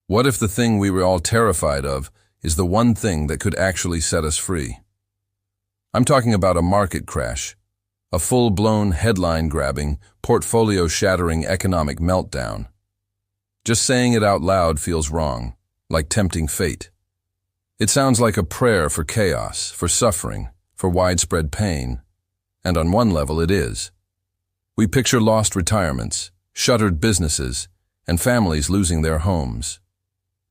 What if the thing we were all terrified of is the one thing that could actually set us free? I'm talking about a market crash, a full-blown, headline-grabbing, portfolio-shattering economic meltdown. Just saying it out loud feels wrong, like tempting fate. It sounds like a prayer for chaos, for suffering, for widespread pain. And on one level it is. We picture lost retirements, shuttered businesses, and families losing their homes.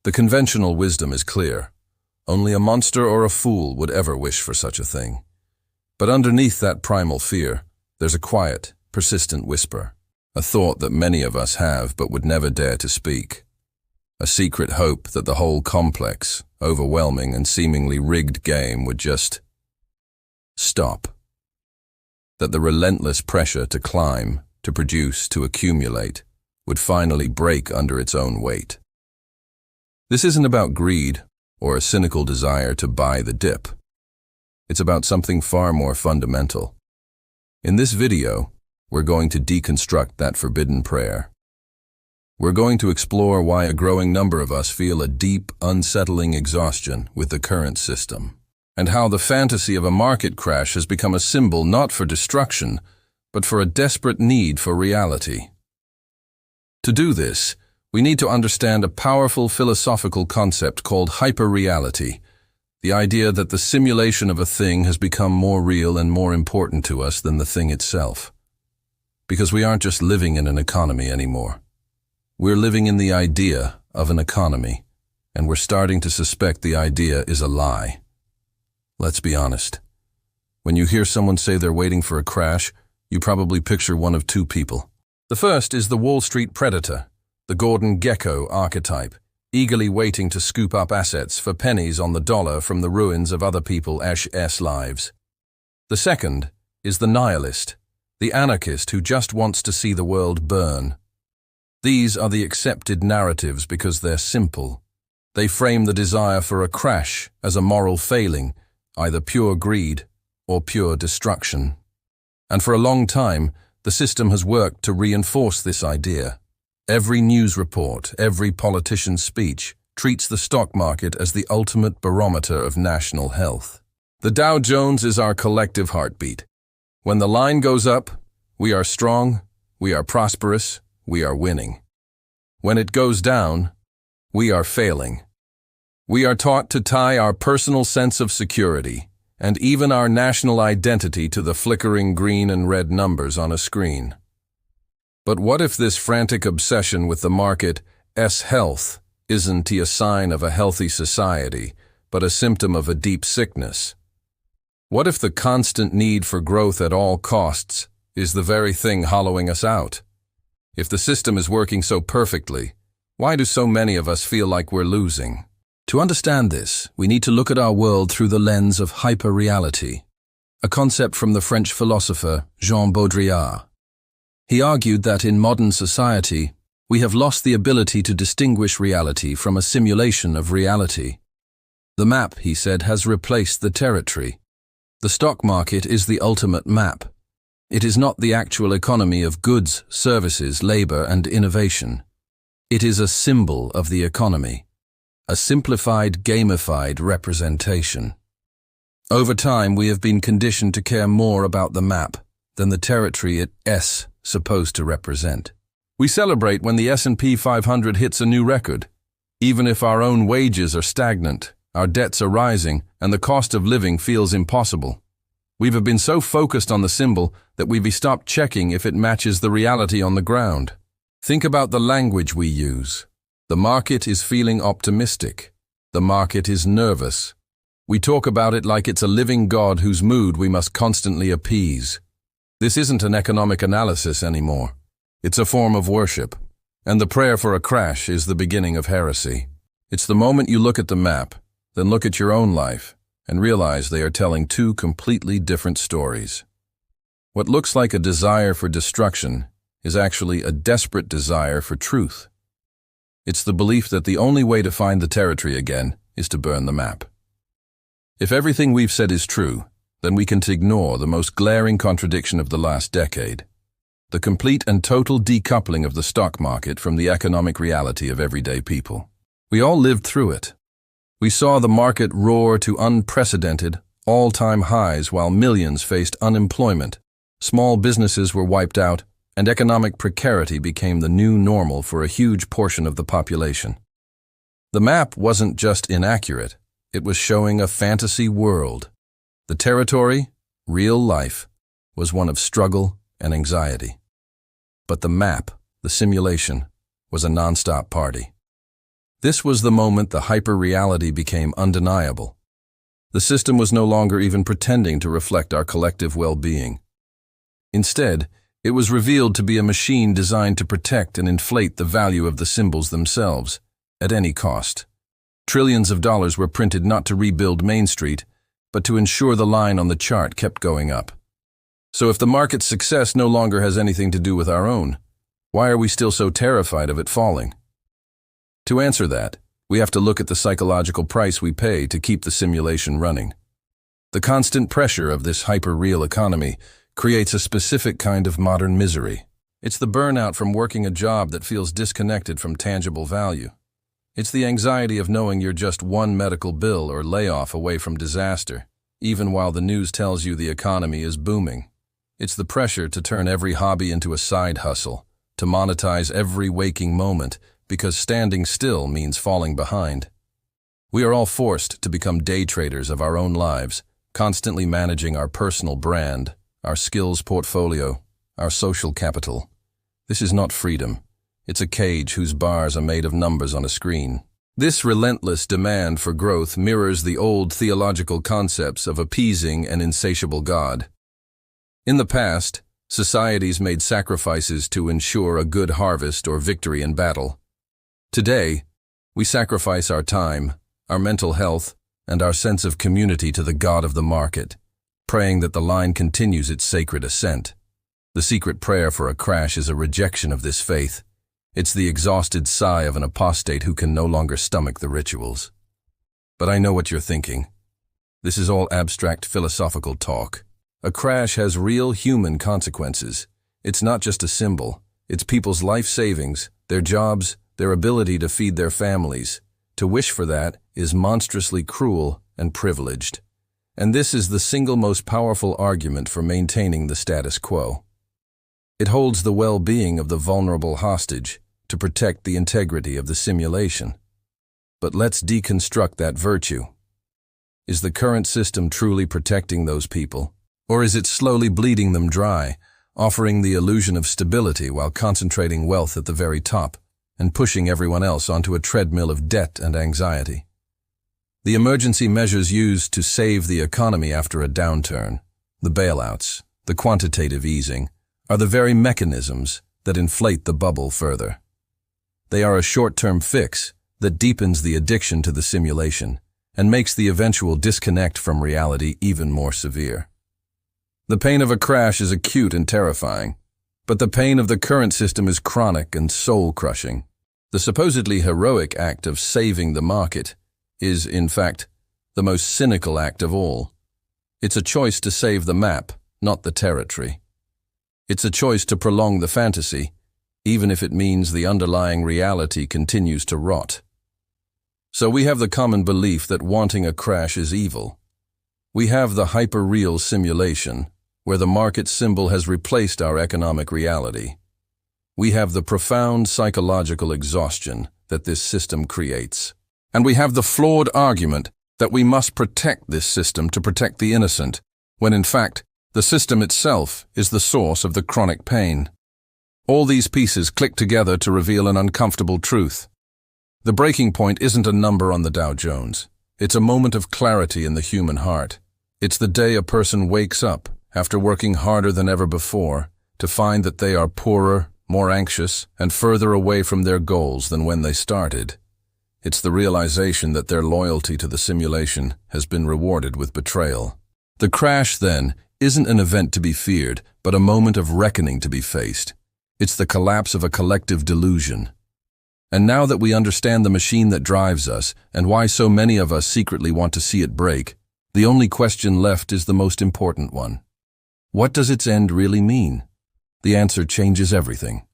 The conventional wisdom is clear. Only a monster or a fool would ever wish for such a thing. But underneath that primal fear, there's a quiet, persistent whisper, a thought that many of us have but would never dare to speak. A secret hope that the whole complex, overwhelming and seemingly rigged game would just stop. That the relentless pressure to climb, to produce, to accumulate, would finally break under its own weight. This isn't about greed or a cynical desire to buy the dip. It's about something far more fundamental. In this video, we're going to deconstruct that forbidden prayer. We're going to explore why a growing number of us feel a deep, unsettling exhaustion with the current system, and how the fantasy of a market crash has become a symbol not for destruction, but for a desperate need for reality. To do this, we need to understand a powerful philosophical concept called hyperreality, the idea that the simulation of a thing has become more real and more important to us than the thing itself. Because we aren't just living in an economy anymore. We're living in the idea of an economy, and we're starting to suspect the idea is a lie. Let's be honest. When you hear someone say they're waiting for a crash, you probably picture one of two people. The first is the Wall Street predator, the Gordon Gekko archetype, eagerly waiting to scoop up assets for pennies on the dollar from the ruins of other people's lives. The second is the nihilist, the anarchist who just wants to see the world burn. These are the accepted narratives because they're simple. They frame the desire for a crash as a moral failing, either pure greed or pure destruction. And for a long time, the system has worked to reinforce this idea. Every news report, every politician's speech treats the stock market as the ultimate barometer of national health. The Dow Jones is our collective heartbeat. When the line goes up, we are strong, we are prosperous, we are winning. When it goes down, we are failing. We are taught to tie our personal sense of security and even our national identity to the flickering green and red numbers on a screen. But what if this frantic obsession with the market's health isn't a sign of a healthy society, but a symptom of a deep sickness? What if the constant need for growth at all costs is the very thing hollowing us out? If the system is working so perfectly, why do so many of us feel like we're losing? To understand this, we need to look at our world through the lens of hyperreality, a concept from the French philosopher Jean Baudrillard. He argued that in modern society, we have lost the ability to distinguish reality from a simulation of reality. The map, he said, has replaced the territory. The stock market is the ultimate map. It is not the actual economy of goods, services, labor, and innovation. It is a symbol of the economy, a simplified, gamified representation. Over time, we have been conditioned to care more about the map than the territory it's supposed to represent. We celebrate when the S&P 500 hits a new record, even if our own wages are stagnant, our debts are rising, and the cost of living feels impossible. We've been so focused on the symbol that we've stopped checking if it matches the reality on the ground. Think about the language we use. The market is feeling optimistic. The market is nervous. We talk about it like it's a living god whose mood we must constantly appease. This isn't an economic analysis anymore. It's a form of worship. And the prayer for a crash is the beginning of heresy. It's the moment you look at the map, then look at your own life, and realize they are telling two completely different stories. What looks like a desire for destruction is actually a desperate desire for truth. It's the belief that the only way to find the territory again is to burn the map. If everything we've said is true, then we can ignore the most glaring contradiction of the last decade, the complete and total decoupling of the stock market from the economic reality of everyday people. We all lived through it. We saw the market roar to unprecedented, all-time highs while millions faced unemployment. Small businesses were wiped out, and economic precarity became the new normal for a huge portion of the population. The map wasn't just inaccurate, it was showing a fantasy world. The territory, real life, was one of struggle and anxiety. But the map, the simulation, was a non-stop party. This was the moment the hyperreality became undeniable. The system was no longer even pretending to reflect our collective well-being. Instead, it was revealed to be a machine designed to protect and inflate the value of the symbols themselves, at any cost. Trillions of dollars were printed not to rebuild Main Street, but to ensure the line on the chart kept going up. So if the market's success no longer has anything to do with our own, why are we still so terrified of it falling? To answer that, we have to look at the psychological price we pay to keep the simulation running. The constant pressure of this hyper-real economy creates a specific kind of modern misery. It's the burnout from working a job that feels disconnected from tangible value. It's the anxiety of knowing you're just one medical bill or layoff away from disaster, even while the news tells you the economy is booming. It's the pressure to turn every hobby into a side hustle, to monetize every waking moment, because standing still means falling behind. We are all forced to become day traders of our own lives, constantly managing our personal brand, our skills portfolio, our social capital. This is not freedom. It's a cage whose bars are made of numbers on a screen. This relentless demand for growth mirrors the old theological concepts of appeasing an insatiable God. In the past, societies made sacrifices to ensure a good harvest or victory in battle. Today, we sacrifice our time, our mental health, and our sense of community to the God of the market, praying that the line continues its sacred ascent. The secret prayer for a crash is a rejection of this faith. It's the exhausted sigh of an apostate who can no longer stomach the rituals. But I know what you're thinking. This is all abstract philosophical talk. A crash has real human consequences. It's not just a symbol. It's people's life savings, their jobs, their ability to feed their families. To wish for that is monstrously cruel and privileged. And this is the single most powerful argument for maintaining the status quo. It holds the well-being of the vulnerable hostage to protect the integrity of the simulation. But let's deconstruct that virtue. Is the current system truly protecting those people? Or is it slowly bleeding them dry, offering the illusion of stability while concentrating wealth at the very top and pushing everyone else onto a treadmill of debt and anxiety? The emergency measures used to save the economy after a downturn, the bailouts, the quantitative easing, are the very mechanisms that inflate the bubble further. They are a short-term fix that deepens the addiction to the simulation and makes the eventual disconnect from reality even more severe. The pain of a crash is acute and terrifying, but the pain of the current system is chronic and soul-crushing. The supposedly heroic act of saving the market is, in fact, the most cynical act of all. It's a choice to save the map, not the territory. It's a choice to prolong the fantasy, even if it means the underlying reality continues to rot. So we have the common belief that wanting a crash is evil. We have the hyper-real simulation, where the market symbol has replaced our economic reality. We have the profound psychological exhaustion that this system creates. And we have the flawed argument that we must protect this system to protect the innocent, when in fact, the system itself is the source of the chronic pain. All these pieces click together to reveal an uncomfortable truth. The breaking point isn't a number on the Dow Jones. It's a moment of clarity in the human heart. It's the day a person wakes up, after working harder than ever before, to find that they are poorer, more anxious, and further away from their goals than when they started. It's the realization that their loyalty to the simulation has been rewarded with betrayal. The crash, then, isn't an event to be feared, but a moment of reckoning to be faced. It's the collapse of a collective delusion. And now that we understand the machine that drives us, and why so many of us secretly want to see it break, the only question left is the most important one. What does its end really mean? The answer changes everything.